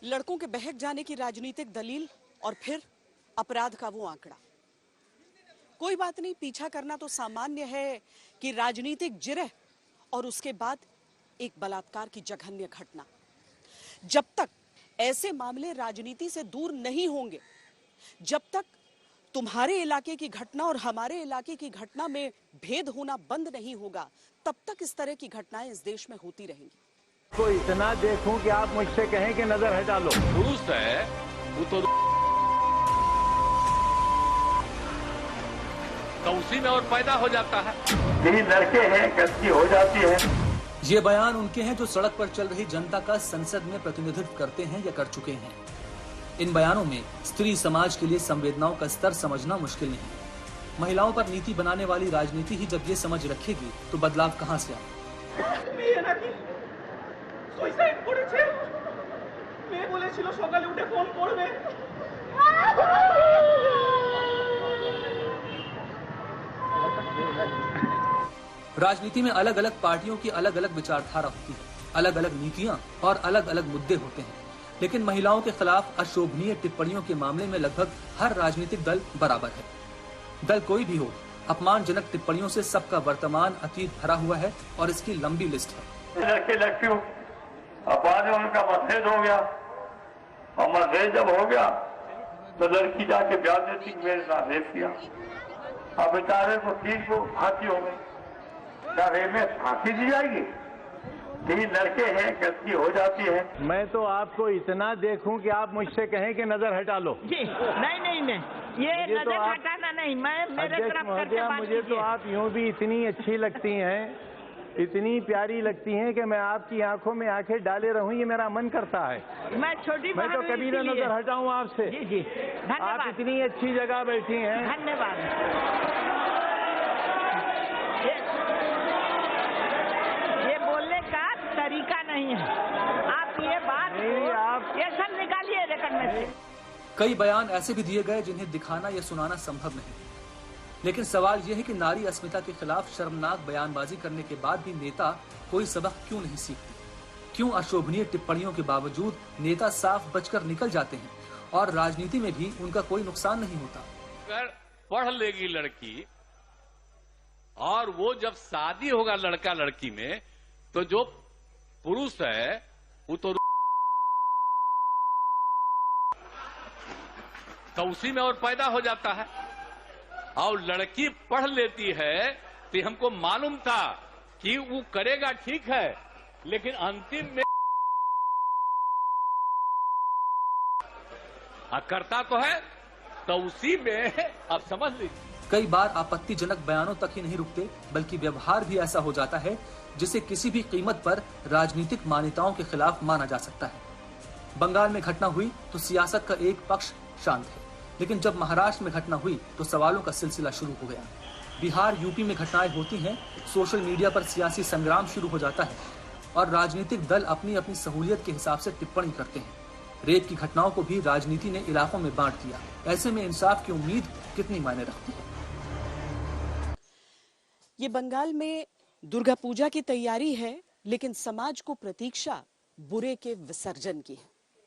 लड़कों के बहक जाने की राजनीतिक दलील और फिर अपराध का वो आंकड़ा। कोई बात नहीं, पीछा करना तो सामान्य है कि राजनीतिक जिरह और उसके बाद एक बलात्कार की जघन्य घटना। जब तक ऐसे मामले राजनीति से दूर नहीं होंगे, जब तक तुम्हारे इलाके की घटना और हमारे इलाके की घटना में भेद होना बंद नहीं होगा, तब तक इस तरह की घटनाएं इस देश में होती रहेंगी। तो इतना देखूं कि आप मुझसे कहें कि नजर हटा लो। पुरुष है वो तो उसी में और पैदा हो जाता है। यही लड़के हैं, गलती हो जाती है। ये बयान उनके हैं जो सड़क पर चल रही जनता का संसद में प्रतिनिधित्व करते हैं या कर चुके हैं। इन बयानों में स्त्री समाज के लिए संवेदनाओं का स्तर समझना मुश्किल नहीं। महिलाओं पर नीति बनाने वाली राजनीति ही जब ये समझ रखेगी तो बदलाव कहां से आए। সুইসাইড করেছে মেয়ে বলেছিল সকালে উঠে ফোন করবে। राजनीति में अलग अलग पार्टियों की अलग अलग विचारधारा होती है, अलग अलग नीतियां और अलग अलग मुद्दे होते हैं, लेकिन महिलाओं के खिलाफ अशोभनीय टिप्पणियों के मामले में लगभग हर राजनीतिक दल बराबर है। दल कोई भी हो, अपमानजनक टिप्पणियों से सबका वर्तमान अतीत भरा हुआ है और इसकी लंबी लिस्ट है। बाद में उनका मतभेद हो गया और मतभेद जब हो गया तो लड़की जाके ब्याह देती मेरे साथ रेप किया। अब बेचारे को 3 को फांसी हो गई। क्या रेप में फांसी दी जाएगी? 3 लड़के हैं, गलती हो जाती है। मैं तो आपको इतना देखूं कि आप मुझसे कहें कि नजर हटा लो। जी नहीं, ये नजर हटाना नहीं, मैं मेरे तरफ करके बात मुझे तो आप यूं भी इतनी अच्छी लगती हैं, इतनी प्यारी लगती हैं कि मैं आपकी आंखों में आंखें डाले रहूं, ये मेरा मन करता है। मैं छोटी मैं तो कभी ना नजर हटाऊं आपसे। जी धन्यवाद। आप इतनी अच्छी जगह बैठी हैं। धन्यवाद। ये बोलने का तरीका नहीं है। आप ये बात ये सब निकालिए रिकॉर्ड में से। कई बयान ऐसे भी दिए गए जिन्हें दिखाना या सुनाना संभव नहीं, लेकिन सवाल यह है कि नारी अस्मिता के खिलाफ शर्मनाक बयानबाजी करने के बाद भी नेता कोई सबक क्यों नहीं सीखते? क्यों अशोभनीय टिप्पणियों के बावजूद नेता साफ बचकर निकल जाते हैं और राजनीति में भी उनका कोई नुकसान नहीं होता? अगर पढ़ लेगी लड़की और वो जब शादी होगा लड़का लड़की में, तो जो पुरुष है वो तो उसी में और पैदा हो जाता है। और लड़की पढ़ लेती है तो हमको मालूम था कि वो करेगा, ठीक है, लेकिन अंतिम में करता तो है, तो उसी में अब समझ लीजिए। कई बार आपत्तिजनक बयानों तक ही नहीं रुकते, बल्कि व्यवहार भी ऐसा हो जाता है जिसे किसी भी कीमत पर राजनीतिक मान्यताओं के खिलाफ माना जा सकता है। बंगाल में घटना हुई तो सियासत का एक पक्ष शांत है, लेकिन जब महाराष्ट्र में घटना हुई तो सवालों का सिलसिला शुरू हो गया। बिहार, यूपी में घटनाएं होती हैं, सोशल मीडिया पर सियासी संग्राम शुरू हो जाता है और राजनीतिक दल अपनी अपनी सहूलियत के हिसाब से टिप्पणी करते हैं। रेप की घटनाओं को भी राजनीति ने इलाकों में बांट दिया। ऐसे में इंसाफ की उम्मीद कितनी मायने रखती है? ये बंगाल में दुर्गा पूजा की तैयारी है, लेकिन समाज को प्रतीक्षा बुरे के विसर्जन की है।